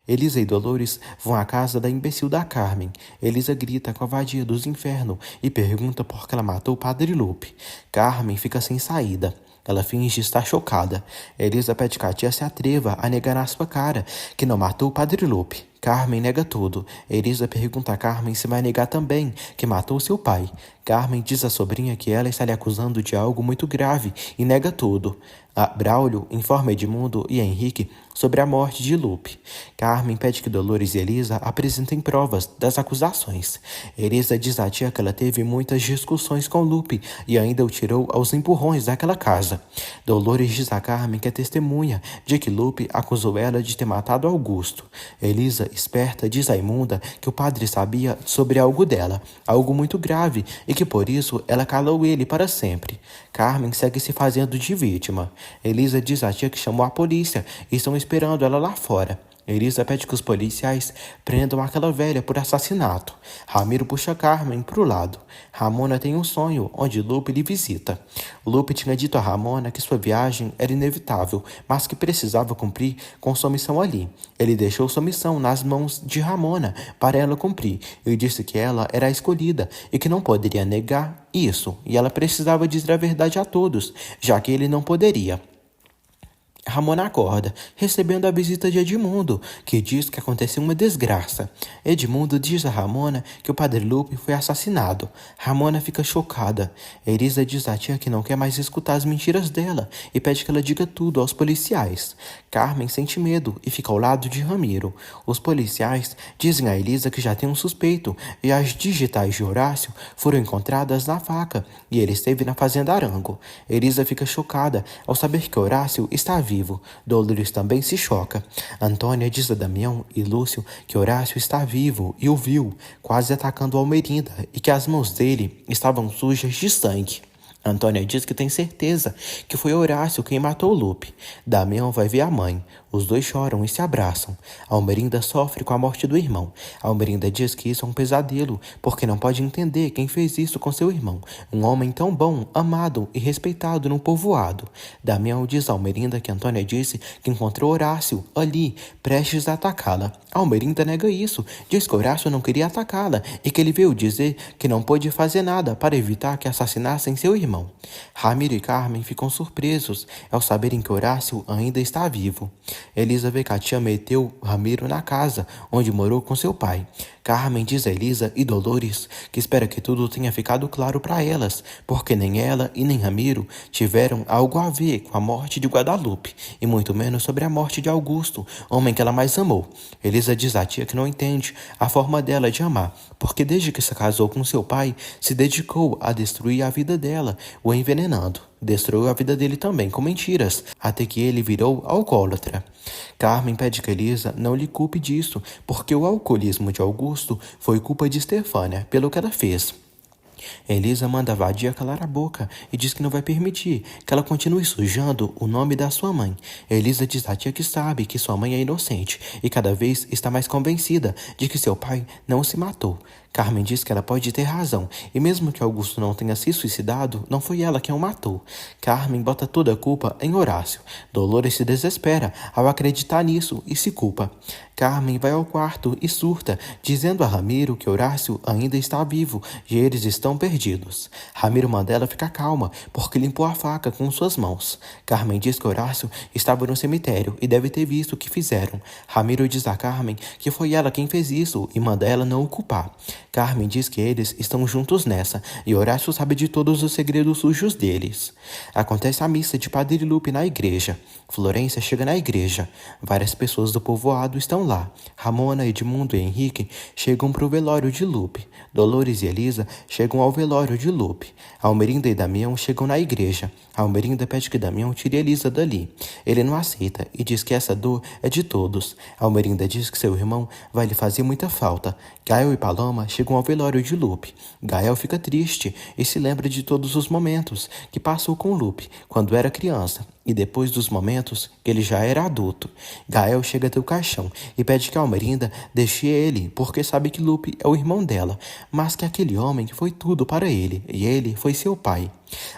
Elisa e Dolores vão à casa da imbecil da Carmen. Elisa grita com a vadia dos infernos e pergunta por que ela matou o Padre Lupe. Carmen fica sem saída. Ela finge estar chocada. Elisa pede que a tia se atreva a negar na sua cara que não matou o Padre Lupe. Carmen nega tudo. Elisa pergunta a Carmen se vai negar também que matou seu pai. Carmen diz à sobrinha que ela está lhe acusando de algo muito grave e nega tudo. Braulio informa Edmundo e Henrique sobre a morte de Lupe. Carmen pede que Dolores e Elisa apresentem provas das acusações. Elisa diz à tia que ela teve muitas discussões com Lupe e ainda o tirou aos empurrões daquela casa. Dolores diz a Carmen que é testemunha de que Lupe acusou ela de ter matado Augusto. Elisa, esperta, diz a Imunda que o padre sabia sobre algo dela, algo muito grave, e que por isso ela calou ele para sempre. Carmen segue se fazendo de vítima. Elisa diz à tia que chamou a polícia e estão esperando ela lá fora. Elisa pede que os policiais prendam aquela velha por assassinato. Ramiro puxa Carmen para o lado. Ramona tem um sonho onde Lupe lhe visita. Lupe tinha dito a Ramona que sua viagem era inevitável, mas que precisava cumprir com sua missão ali. Ele deixou sua missão nas mãos de Ramona para ela cumprir e disse que ela era a escolhida e que não poderia negar isso, e ela precisava dizer a verdade a todos, já que ele não poderia. Ramona acorda, recebendo a visita de Edmundo, que diz que aconteceu uma desgraça. Edmundo diz a Ramona que o Padre Lupe foi assassinado. Ramona fica chocada. Elisa diz à tia que não quer mais escutar as mentiras dela e pede que ela diga tudo aos policiais. Carmen sente medo e fica ao lado de Ramiro. Os policiais dizem a Elisa que já tem um suspeito e as digitais de Horácio foram encontradas na faca e ele esteve na fazenda Arango. Elisa fica chocada ao saber que Horácio está vivo. Dolores também se choca. Antônia diz a Damião e Lúcio que Horácio está vivo e o viu, quase atacando Almerinda, e que as mãos dele estavam sujas de sangue. Antônia diz que tem certeza que foi Horácio quem matou Lupe. Damião vai ver a mãe. Os dois choram e se abraçam. Almerinda sofre com a morte do irmão. Almerinda diz que isso é um pesadelo, porque não pode entender quem fez isso com seu irmão, um homem tão bom, amado e respeitado no povoado. Damião diz a Almerinda que Antônia disse que encontrou Horácio ali, prestes a atacá-la. Almerinda nega isso, diz que Horácio não queria atacá-la e que ele veio dizer que não pôde fazer nada para evitar que assassinassem seu irmão. Ramiro e Carmen ficam surpresos ao saberem que Horácio ainda está vivo. Elisa vê que a tia meteu Ramiro na casa onde morou com seu pai. Carmen diz a Elisa e Dolores que espera que tudo tenha ficado claro para elas, porque nem ela e nem Ramiro tiveram algo a ver com a morte de Guadalupe, e muito menos sobre a morte de Augusto, homem que ela mais amou. Elisa diz à tia que não entende a forma dela de amar, porque desde que se casou com seu pai, se dedicou a destruir a vida dela, o envenenando. Destruiu a vida dele também com mentiras, até que ele virou alcoólatra. Carmen pede que Elisa não lhe culpe disso, porque o alcoolismo de Augusto foi culpa de Estefânia, pelo que ela fez. Elisa manda a vadia calar a boca e diz que não vai permitir que ela continue sujando o nome da sua mãe. Elisa diz à tia que sabe que sua mãe é inocente e cada vez está mais convencida de que seu pai não se matou. Carmen diz que ela pode ter razão, e mesmo que Augusto não tenha se suicidado, não foi ela quem o matou. Carmen bota toda a culpa em Horácio. Dolores se desespera ao acreditar nisso e se culpa. Carmen vai ao quarto e surta, dizendo a Ramiro que Horácio ainda está vivo e eles estão perdidos. Ramiro manda ela ficar calma, porque limpou a faca com suas mãos. Carmen diz que Horácio estava no cemitério e deve ter visto o que fizeram. Ramiro diz a Carmen que foi ela quem fez isso e manda ela não o culpar. Carmen diz que eles estão juntos nessa, e Horácio sabe de todos os segredos sujos deles. Acontece a missa de Padre Lupe na igreja. Florência chega na igreja. Várias pessoas do povoado estão lá. Ramona, Edmundo e Henrique chegam para o velório de Lupe. Dolores e Elisa chegam ao velório de Lupe. Almerinda e Damião chegam na igreja. Almerinda pede que Damião tire Elisa dali. Ele não aceita e diz que essa dor é de todos. Almerinda diz que seu irmão vai lhe fazer muita falta. Gael e Paloma chegam ao velório de Lupe. Gael fica triste e se lembra de todos os momentos que passou com Lupe quando era criança. E depois dos momentos que ele já era adulto, Gael chega até o caixão e pede que Almerinda deixe ele, porque sabe que Lupe é o irmão dela, mas que aquele homem foi tudo para ele, e ele foi seu pai.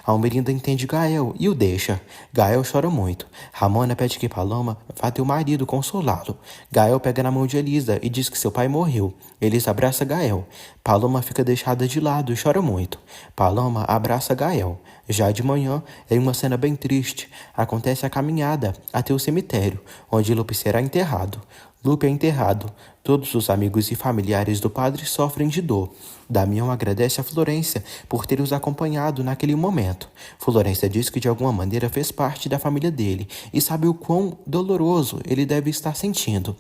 Almerinda entende Gael e o deixa. Gael chora muito. Ramona pede que Paloma vá ter o marido consolá-lo. Gael pega na mão de Elisa e diz que seu pai morreu. Elisa abraça Gael. Paloma fica deixada de lado e chora muito. Paloma abraça Gael. Já de manhã, em uma cena bem triste, acontece a caminhada até o cemitério, onde Lupe será enterrado. Lupe é enterrado. Todos os amigos e familiares do padre sofrem de dor. Damião agradece a Florência por ter os acompanhado naquele momento. Florência diz que de alguma maneira fez parte da família dele e sabe o quão doloroso ele deve estar sentindo.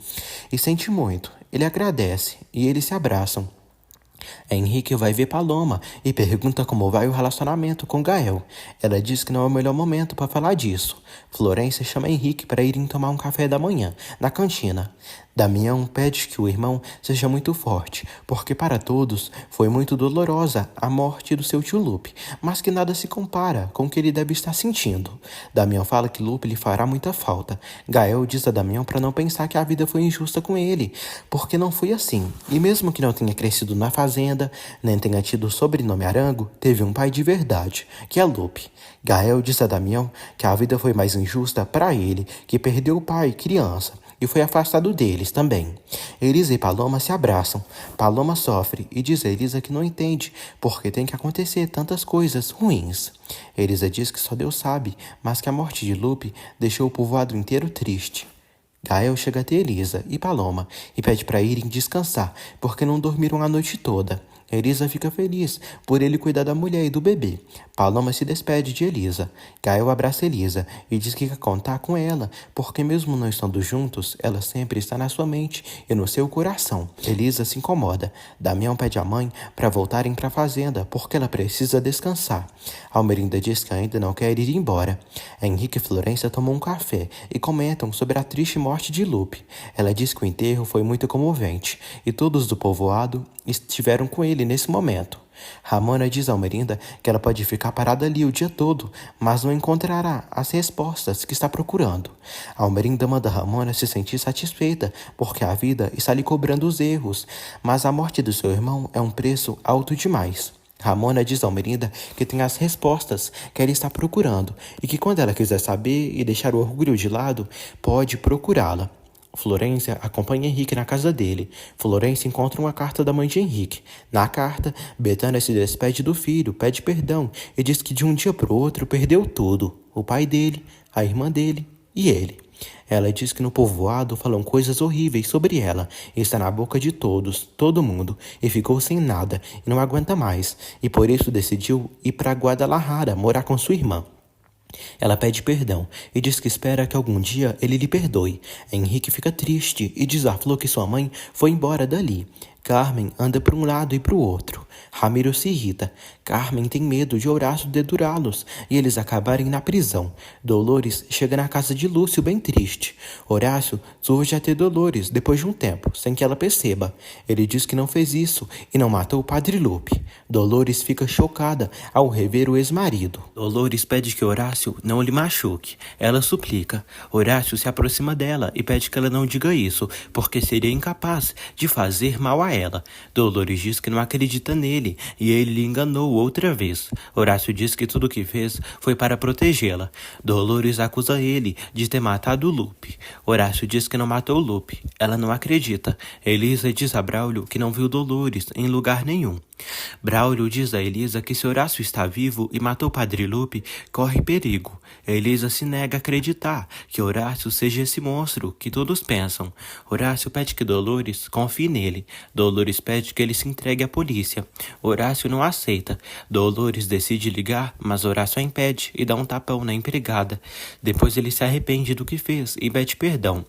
E sente muito. Ele agradece e eles se abraçam. Henrique vai ver Paloma e pergunta como vai o relacionamento com Gael. Ela diz que não é o melhor momento para falar disso. Florência chama Henrique para irem tomar um café da manhã, na cantina. Damião pede que o irmão seja muito forte, porque para todos foi muito dolorosa a morte do seu tio Lupe, mas que nada se compara com o que ele deve estar sentindo. Damião fala que Lupe lhe fará muita falta. Gael diz a Damião para não pensar que a vida foi injusta com ele, porque não foi assim. E mesmo que não tenha crescido na fazenda, nem tenha tido o sobrenome Arango, teve um pai de verdade, que é Lupe. Gael diz a Damião que a vida foi mais injusta para ele, que perdeu o pai criança e foi afastado deles também. Elisa e Paloma se abraçam. Paloma sofre e diz a Elisa que não entende porque tem que acontecer tantas coisas ruins. Elisa diz que só Deus sabe, mas que a morte de Lupe deixou o povoado inteiro triste. Gael chega até Elisa e Paloma e pede para irem descansar, porque não dormiram a noite toda. Elisa fica feliz por ele cuidar da mulher e do bebê. Paloma se despede de Elisa. Gael abraça Elisa e diz que quer contar com ela, porque mesmo não estando juntos, ela sempre está na sua mente e no seu coração. Elisa se incomoda. Damião pede à mãe para voltarem para a fazenda, porque ela precisa descansar. Almerinda diz que ainda não quer ir embora. Henrique e Florência tomam um café e comentam sobre a triste morte de Lupe. Ela diz que o enterro foi muito comovente e todos do povoado estiveram com ele nesse momento. Ramona diz a Almerinda que ela pode ficar parada ali o dia todo, mas não encontrará as respostas que está procurando. Almerinda manda Ramona se sentir satisfeita, porque a vida está lhe cobrando os erros, mas a morte do seu irmão é um preço alto demais. Ramona diz a Almerinda que tem as respostas que ela está procurando e que quando ela quiser saber e deixar o orgulho de lado, pode procurá-la. Florência acompanha Henrique na casa dele. Florência encontra uma carta da mãe de Henrique. Na carta, Betânia se despede do filho, pede perdão e diz que de um dia para o outro perdeu tudo. O pai dele, a irmã dele e ele. Ela diz que no povoado falam coisas horríveis sobre ela. Está na boca de todos, todo mundo, e ficou sem nada e não aguenta mais. E por isso decidiu ir para Guadalajara morar com sua irmã. Ela pede perdão e diz que espera que algum dia ele lhe perdoe. Henrique fica triste e diz a Flor que sua mãe foi embora dali. Carmen anda para um lado e para o outro. Ramiro se irrita. Carmen tem medo de Horácio dedurá-los e eles acabarem na prisão. Dolores chega na casa de Lúcio bem triste. Horácio surge até Dolores depois de um tempo, sem que ela perceba. Ele diz que não fez isso e não matou o padre Lupe. Dolores fica chocada ao rever o ex-marido. Dolores pede que Horácio não lhe machuque. Ela suplica. Horácio se aproxima dela e pede que ela não diga isso, porque seria incapaz de fazer mal a ela. Dolores diz que não acredita nele e ele lhe enganou outra vez. Horácio diz que tudo o que fez foi para protegê-la. Dolores acusa ele de ter matado Lupe. Horácio diz que não matou Lupe. Ela não acredita. Elisa diz a Braulio que não viu Dolores em lugar nenhum. Braulio diz a Elisa que se Horácio está vivo e matou Padre Lupe, corre perigo. Elisa se nega a acreditar que Horácio seja esse monstro que todos pensam. Horácio pede que Dolores confie nele. Dolores pede que ele se entregue à polícia. Horácio não aceita. Dolores decide ligar, mas Horácio a impede e dá um tapão na empregada. Depois ele se arrepende do que fez e pede perdão.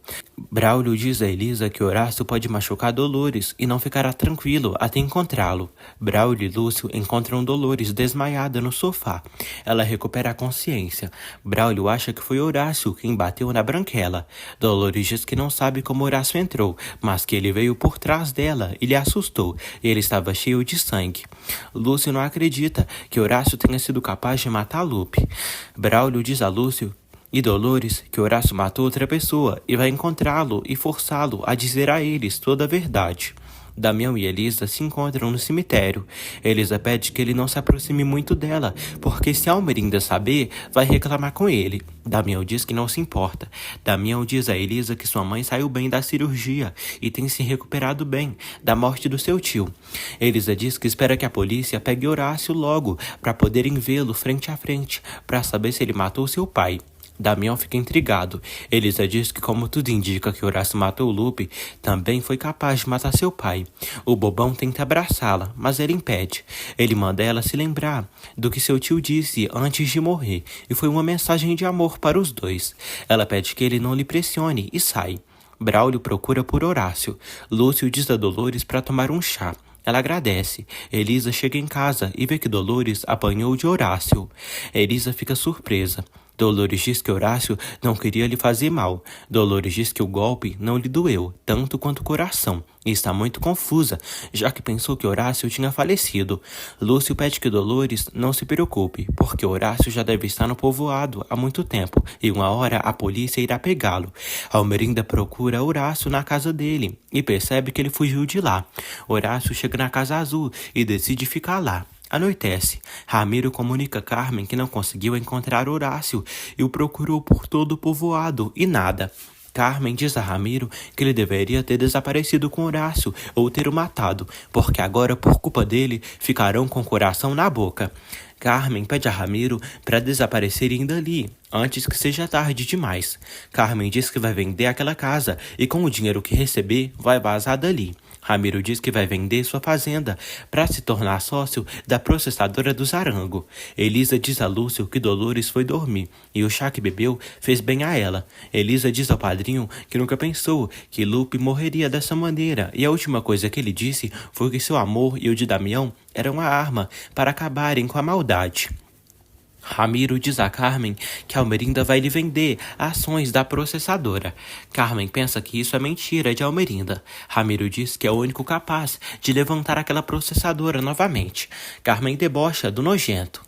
Braulio diz a Elisa que Horácio pode machucar Dolores e não ficará tranquilo até encontrá-lo. Braulio e Lúcio encontram Dolores desmaiada no sofá. Ela recupera a consciência. Braulio acha que foi Horácio quem bateu na Branquela. Dolores diz que não sabe como Horácio entrou, mas que ele veio por trás dela e lhe assustou. Ele estava cheio de sangue. Lúcio não acredita que Horácio tenha sido capaz de matar Lupe. Braulio diz a Lúcio E Dolores que Horácio matou outra pessoa e vai encontrá-lo e forçá-lo a dizer a eles toda a verdade. Damião e Elisa se encontram no cemitério. Elisa pede que ele não se aproxime muito dela, porque se Almerinda saber, vai reclamar com ele. Damião diz que não se importa. Damião diz a Elisa que sua mãe saiu bem da cirurgia e tem se recuperado bem da morte do seu tio. Elisa diz que espera que a polícia pegue Horácio logo, para poderem vê-lo frente a frente, para saber se ele matou seu pai. Damião fica intrigado. Elisa diz que, como tudo indica que Horácio matou Lupe, também foi capaz de matar seu pai. O bobão tenta abraçá-la, mas ele impede. Ele manda ela se lembrar do que seu tio disse antes de morrer, e foi uma mensagem de amor para os dois. Ela pede que ele não lhe pressione e sai. Braulio procura por Horácio. Lúcio diz a Dolores para tomar um chá. Ela agradece. Elisa chega em casa e vê que Dolores apanhou de Horácio. Elisa fica surpresa. Dolores diz que Horácio não queria lhe fazer mal. Dolores diz que o golpe não lhe doeu, tanto quanto o coração, e está muito confusa, já que pensou que Horácio tinha falecido. Lúcio pede que Dolores não se preocupe, porque Horácio já deve estar no povoado há muito tempo, e uma hora a polícia irá pegá-lo. Almerinda procura Horácio na casa dele, e percebe que ele fugiu de lá. Horácio chega na Casa Azul e decide ficar lá. Anoitece. Ramiro comunica a Carmen que não conseguiu encontrar Horácio e o procurou por todo o povoado e nada. Carmen diz a Ramiro que ele deveria ter desaparecido com Horácio ou ter o matado, porque agora, por culpa dele, ficarão com o coração na boca. Carmen pede a Ramiro para desaparecerem dali, antes que seja tarde demais. Carmen diz que vai vender aquela casa e com o dinheiro que receber, vai vazar dali. Ramiro diz que vai vender sua fazenda para se tornar sócio da processadora do Zarango. Elisa diz a Lúcio que Dolores foi dormir e o chá que bebeu fez bem a ela. Elisa diz ao padrinho que nunca pensou que Lupe morreria dessa maneira e a última coisa que ele disse foi que seu amor e o de Damião eram uma arma para acabarem com a maldade. Ramiro diz a Carmen que Almerinda vai lhe vender ações da processadora. Carmen pensa que isso é mentira de Almerinda. Ramiro diz que é o único capaz de levantar aquela processadora novamente. Carmen debocha do nojento.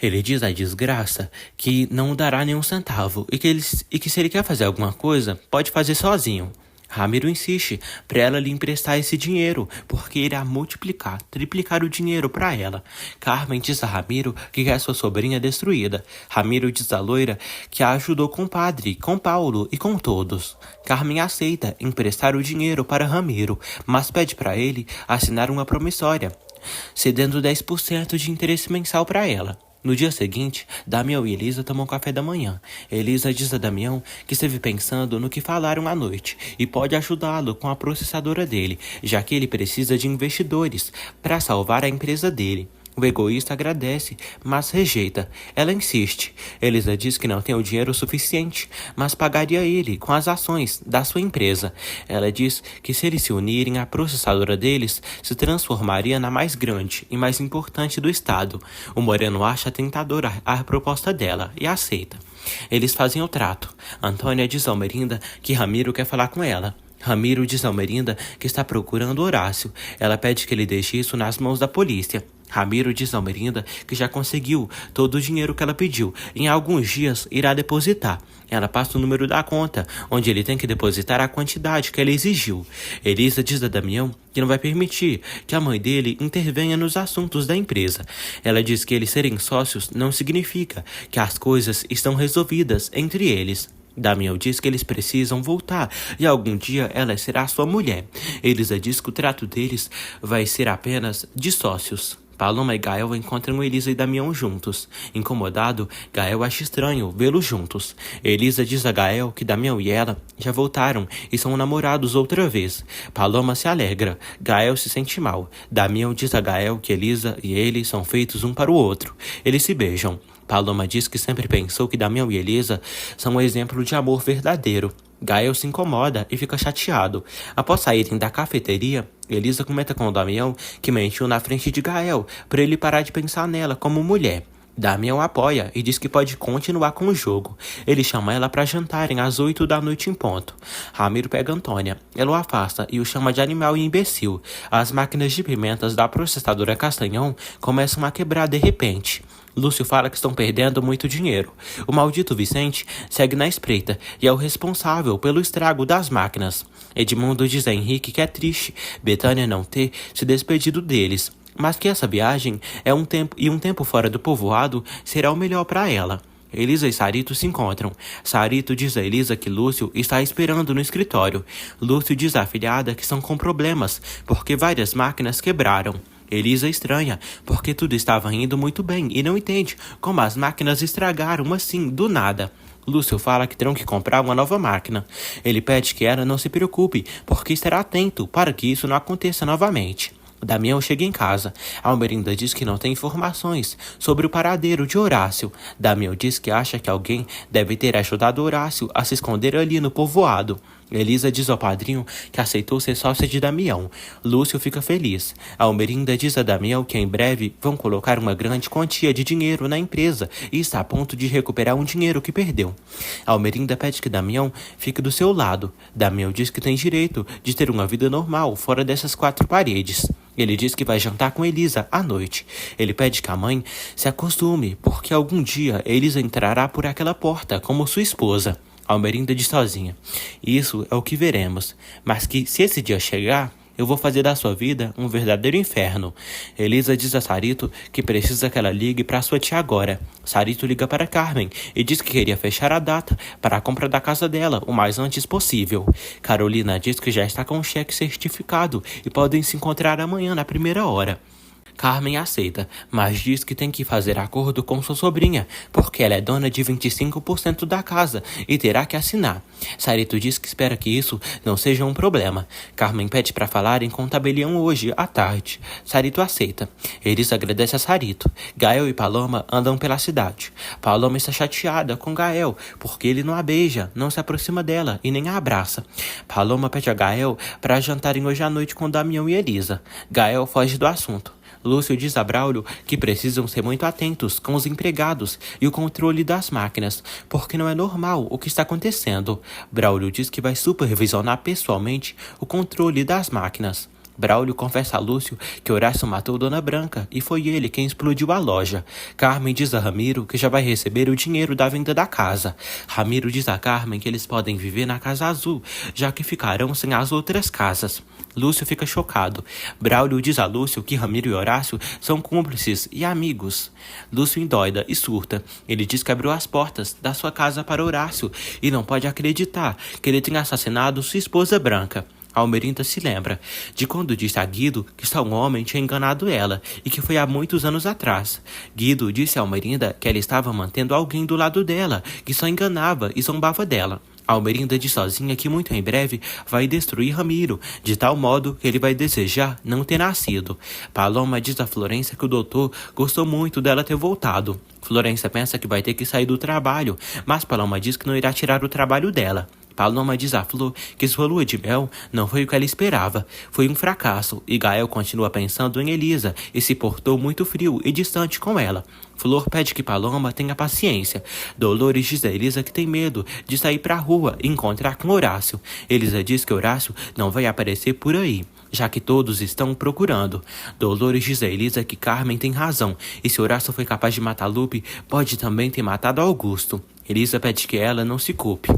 Ele diz à desgraça que não dará nenhum centavo e que se ele quer fazer alguma coisa, pode fazer sozinho. Ramiro insiste para ela lhe emprestar esse dinheiro, porque irá multiplicar, triplicar o dinheiro para ela. Carmen diz a Ramiro que quer sua sobrinha destruída. Ramiro diz à loira que a ajudou com o padre, com Paulo e com todos. Carmen aceita emprestar o dinheiro para Ramiro, mas pede para ele assinar uma promissória, cedendo 10% de interesse mensal para ela. No dia seguinte, Damião e Elisa tomam café da manhã. Elisa diz a Damião que esteve pensando no que falaram à noite e pode ajudá-lo com a processadora dele, já que ele precisa de investidores para salvar a empresa dele. O egoísta agradece, mas rejeita. Ela insiste. Elisa diz que não tem o dinheiro suficiente, mas pagaria ele com as ações da sua empresa. Ela diz que se eles se unirem, a processadora deles se transformaria na mais grande e mais importante do estado. O Moreno acha tentadora a proposta dela e aceita. Eles fazem o trato. Antônia diz a Almerinda que Ramiro quer falar com ela. Ramiro diz a Almerinda que está procurando Horácio. Ela pede que ele deixe isso nas mãos da polícia. Ramiro diz a Almerinda que já conseguiu todo o dinheiro que ela pediu. Em alguns dias irá depositar. Ela passa o número da conta, onde ele tem que depositar a quantidade que ela exigiu. Elisa diz a Damião que não vai permitir que a mãe dele intervenha nos assuntos da empresa. Ela diz que eles serem sócios não significa que as coisas estão resolvidas entre eles. Damião diz que eles precisam voltar e algum dia ela será sua mulher. Elisa diz que o trato deles vai ser apenas de sócios. Paloma e Gael encontram Elisa e Damião juntos. Incomodado, Gael acha estranho vê-los juntos. Elisa diz a Gael que Damião e ela já voltaram e são namorados outra vez. Paloma se alegra. Gael se sente mal. Damião diz a Gael que Elisa e ele são feitos um para o outro. Eles se beijam. Paloma diz que sempre pensou que Damião e Elisa são um exemplo de amor verdadeiro. Gael se incomoda e fica chateado. Após saírem da cafeteria, Elisa comenta com Damião que mentiu na frente de Gael para ele parar de pensar nela como mulher. Damião apoia e diz que pode continuar com o jogo. Ele chama ela para jantarem às 8 da noite em ponto. Ramiro pega Antônia. Ela o afasta e o chama de animal e imbecil. As máquinas de pimentas da processadora Castanhão começam a quebrar de repente. Lúcio fala que estão perdendo muito dinheiro. O maldito Vicente segue na espreita e é o responsável pelo estrago das máquinas. Edmundo diz a Henrique que é triste Betânia não ter se despedido deles, mas que essa viagem é um tempo fora do povoado será o melhor para ela. Elisa e Sarito se encontram. Sarito diz a Elisa que Lúcio está esperando no escritório. Lúcio diz à afilhada que estão com problemas, porque várias máquinas quebraram. Elisa estranha, porque tudo estava indo muito bem e não entende como as máquinas estragaram assim, do nada. Lúcio fala que terão que comprar uma nova máquina. Ele pede que ela não se preocupe, porque estará atento para que isso não aconteça novamente. Damião chega em casa. Almerinda diz que não tem informações sobre o paradeiro de Horácio. Damião diz que acha que alguém deve ter ajudado Horácio a se esconder ali no povoado. Elisa diz ao padrinho que aceitou ser sócia de Damião. Lúcio fica feliz. Almerinda diz a Damião que em breve vão colocar uma grande quantia de dinheiro na empresa e está a ponto de recuperar um dinheiro que perdeu. Almerinda pede que Damião fique do seu lado. Damião diz que tem direito de ter uma vida normal fora dessas quatro paredes. Ele diz que vai jantar com Elisa à noite. Ele pede que a mãe se acostume, porque algum dia Elisa entrará por aquela porta como sua esposa. Almerinda diz sozinha: isso é o que veremos, mas que se esse dia chegar, eu vou fazer da sua vida um verdadeiro inferno. Elisa diz a Sarito que precisa que ela ligue para sua tia agora. Sarito liga para Carmen e diz que queria fechar a data para a compra da casa dela o mais antes possível. Carolina diz que já está com o cheque certificado e podem se encontrar amanhã na primeira hora. Carmen aceita, mas diz que tem que fazer acordo com sua sobrinha, porque ela é dona de 25% da casa e terá que assinar. Sarito diz que espera que isso não seja um problema. Carmen pede para falarem com o tabelião hoje, à tarde. Sarito aceita. Eles agradecem a Sarito. Gael e Paloma andam pela cidade. Paloma está chateada com Gael, porque ele não a beija, não se aproxima dela e nem a abraça. Paloma pede a Gael para jantarem hoje à noite com Damião e Elisa. Gael foge do assunto. Lúcio diz a Braulio que precisam ser muito atentos com os empregados e o controle das máquinas, porque não é normal o que está acontecendo. Braulio diz que vai supervisionar pessoalmente o controle das máquinas. Braulio confessa a Lúcio que Horácio matou Dona Branca e foi ele quem explodiu a loja. Carmen diz a Ramiro que já vai receber o dinheiro da venda da casa. Ramiro diz a Carmen que eles podem viver na Casa Azul, já que ficarão sem as outras casas. Lúcio fica chocado. Braulio diz a Lúcio que Ramiro e Horácio são cúmplices e amigos. Lúcio endoida e surta. Ele diz que abriu as portas da sua casa para Horácio e não pode acreditar que ele tenha assassinado sua esposa Branca. Almerinda se lembra de quando disse a Guido que só um homem tinha enganado ela e que foi há muitos anos atrás. Guido disse a Almerinda que ela estava mantendo alguém do lado dela, que só enganava e zombava dela. Almerinda diz sozinha que muito em breve vai destruir Ramiro, de tal modo que ele vai desejar não ter nascido. Paloma diz a Florência que o doutor gostou muito dela ter voltado. Florência pensa que vai ter que sair do trabalho, mas Paloma diz que não irá tirar o trabalho dela. Paloma diz a Flor que sua lua de mel não foi o que ela esperava, foi um fracasso, e Gael continua pensando em Elisa e se portou muito frio e distante com ela. Flor pede que Paloma tenha paciência. Dolores diz a Elisa que tem medo de sair pra rua e encontrar com Horácio. Elisa diz que Horácio não vai aparecer por aí, já que todos estão procurando. Dolores diz a Elisa que Carmen tem razão, e se Horácio foi capaz de matar Lupe, pode também ter matado Augusto. Elisa pede que ela não se culpe.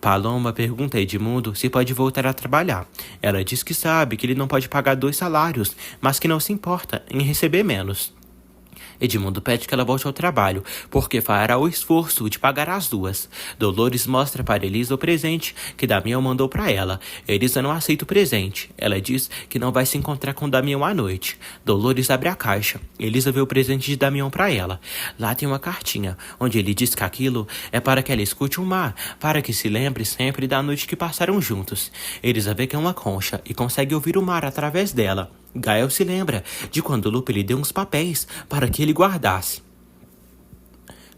Paloma pergunta a Edmundo se pode voltar a trabalhar. Ela diz que sabe que ele não pode pagar 2 salários, mas que não se importa em receber menos. Edmundo pede que ela volte ao trabalho, porque fará o esforço de pagar as 2. Dolores mostra para Elisa o presente que Damião mandou para ela. Elisa não aceita o presente. Ela diz que não vai se encontrar com Damião à noite. Dolores abre a caixa. Elisa vê o presente de Damião para ela. Lá tem uma cartinha, onde ele diz que aquilo é para que ela escute o mar, para que se lembre sempre da noite que passaram juntos. Elisa vê que é uma concha e consegue ouvir o mar através dela. Gael se lembra de quando Lupe lhe deu uns papéis para que ele guardasse.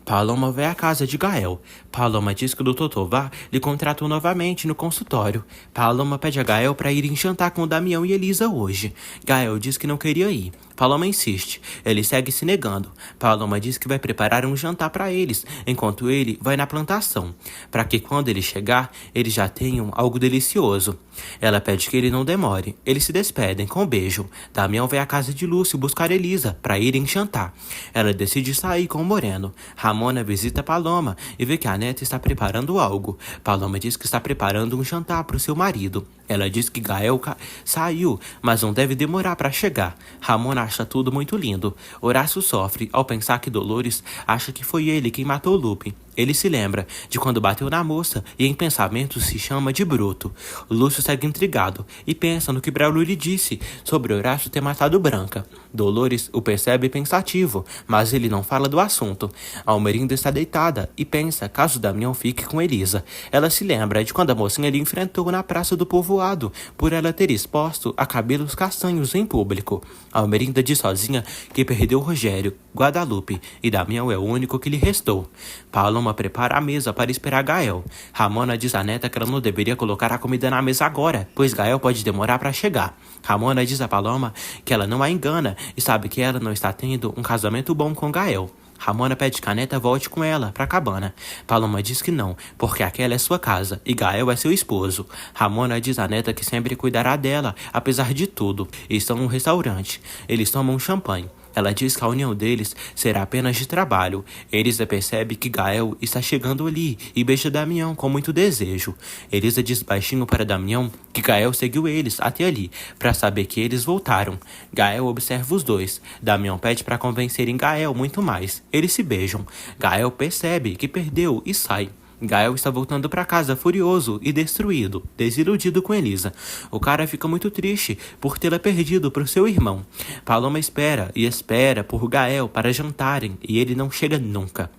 Paloma vai à casa de Gael. Paloma diz que o Dr. Tovar lhe contratou novamente no consultório. Paloma pede a Gael para ir jantar com Damião e Elisa hoje. Gael diz que não queria ir. Paloma insiste. Ele segue se negando. Paloma diz que vai preparar um jantar para eles, enquanto ele vai na plantação, para que quando ele chegar, eles já tenham algo delicioso. Ela pede que ele não demore. Eles se despedem com um beijo. Damião vai à casa de Lúcio buscar Elisa para irem jantar. Ela decide sair com o Moreno. Ramona visita Paloma e vê que a neta está preparando algo. Paloma diz que está preparando um jantar para o seu marido. Ela diz que Gael saiu, mas não deve demorar para chegar. Ramona acha tudo muito lindo. Horácio sofre ao pensar que Dolores acha que foi ele quem matou Lupe. Ele se lembra de quando bateu na moça e em pensamento se chama de bruto. Lúcio segue intrigado e pensa no que Braulio lhe disse sobre Horácio ter matado Branca. Dolores o percebe pensativo, mas ele não fala do assunto. Almerinda está deitada e pensa caso Damião fique com Elisa. Ela se lembra de quando a mocinha lhe enfrentou na praça do povoado por ela ter exposto a cabelos castanhos em público. Almerinda diz sozinha que perdeu Rogério, Guadalupe e Damião é o único que lhe restou. Paloma prepara a mesa para esperar Gael. Ramona diz à neta que ela não deveria colocar a comida na mesa agora, pois Gael pode demorar para chegar. Ramona diz a Paloma que ela não a engana e sabe que ela não está tendo um casamento bom com Gael. Ramona pede que a neta volte com ela para a cabana. Paloma diz que não, porque aquela é sua casa e Gael é seu esposo. Ramona diz à neta que sempre cuidará dela, apesar de tudo. Estão num restaurante. Eles tomam champanhe. Ela diz que a união deles será apenas de trabalho. Elisa percebe que Gael está chegando ali e beija Damião com muito desejo. Elisa diz baixinho para Damião que Gael seguiu eles até ali, para saber que eles voltaram. Gael observa os dois. Damião pede para convencerem Gael muito mais. Eles se beijam. Gael percebe que perdeu e sai. Gael está voltando para casa furioso e destruído, desiludido com Elisa. O cara fica muito triste por tê-la perdido para o seu irmão. Paloma espera e espera por Gael para jantarem e ele não chega nunca.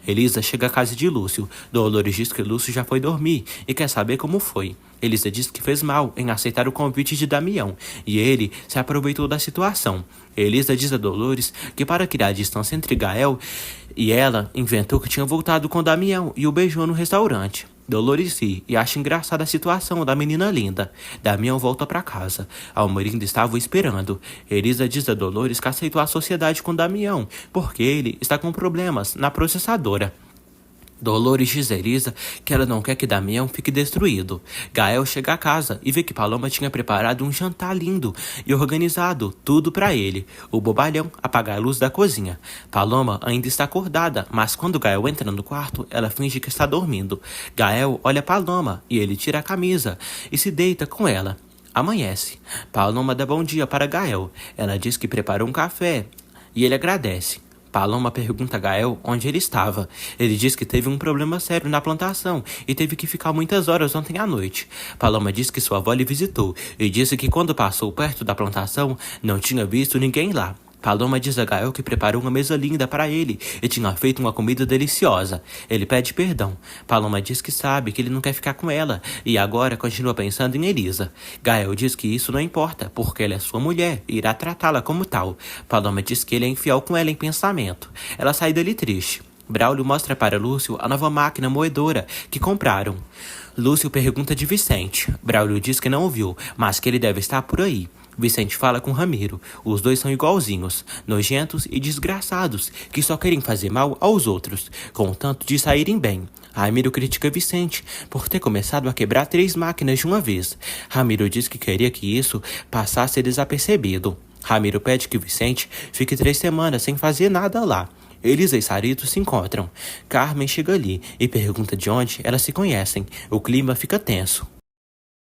Elisa chega à casa de Lúcio. Dolores diz que Lúcio já foi dormir e quer saber como foi. Elisa diz que fez mal em aceitar o convite de Damião e ele se aproveitou da situação. Elisa diz a Dolores que para criar distância entre Gael e ela, inventou que tinha voltado com Damião e o beijou no restaurante. Dolores ri e acha engraçada a situação da menina linda. Damião volta para casa. Almerinda estava o esperando. Elisa diz a Dolores que aceitou a sociedade com Damião porque ele está com problemas na processadora. Dolores diz a Elisa que ela não quer que Damião fique destruído. Gael chega a casa e vê que Paloma tinha preparado um jantar lindo e organizado tudo para ele. O bobalhão apaga a luz da cozinha. Paloma ainda está acordada, mas quando Gael entra no quarto, ela finge que está dormindo. Gael olha Paloma e ele tira a camisa e se deita com ela. Amanhece. Paloma dá bom dia para Gael. Ela diz que preparou um café e ele agradece. Paloma pergunta a Gael onde ele estava. Ele diz que teve um problema sério na plantação e teve que ficar muitas horas ontem à noite. Paloma diz que sua avó lhe visitou e disse que quando passou perto da plantação não tinha visto ninguém lá. Paloma diz a Gael que preparou uma mesa linda para ele e tinha feito uma comida deliciosa. Ele pede perdão. Paloma diz que sabe que ele não quer ficar com ela e agora continua pensando em Elisa. Gael diz que isso não importa, porque ela é sua mulher e irá tratá-la como tal. Paloma diz que ele é infiel com ela em pensamento. Ela sai dali triste. Braulio mostra para Lúcio a nova máquina moedora que compraram. Lúcio pergunta de Vicente. Braulio diz que não ouviu, mas que ele deve estar por aí. Vicente fala com Ramiro. Os dois são igualzinhos, nojentos e desgraçados, que só querem fazer mal aos outros, contanto de saírem bem. Ramiro critica Vicente por ter começado a quebrar 3 máquinas de uma vez. Ramiro diz que queria que isso passasse desapercebido. Ramiro pede que Vicente fique 3 semanas sem fazer nada lá. Elisa e Sarito se encontram. Carmen chega ali e pergunta de onde elas se conhecem. O clima fica tenso.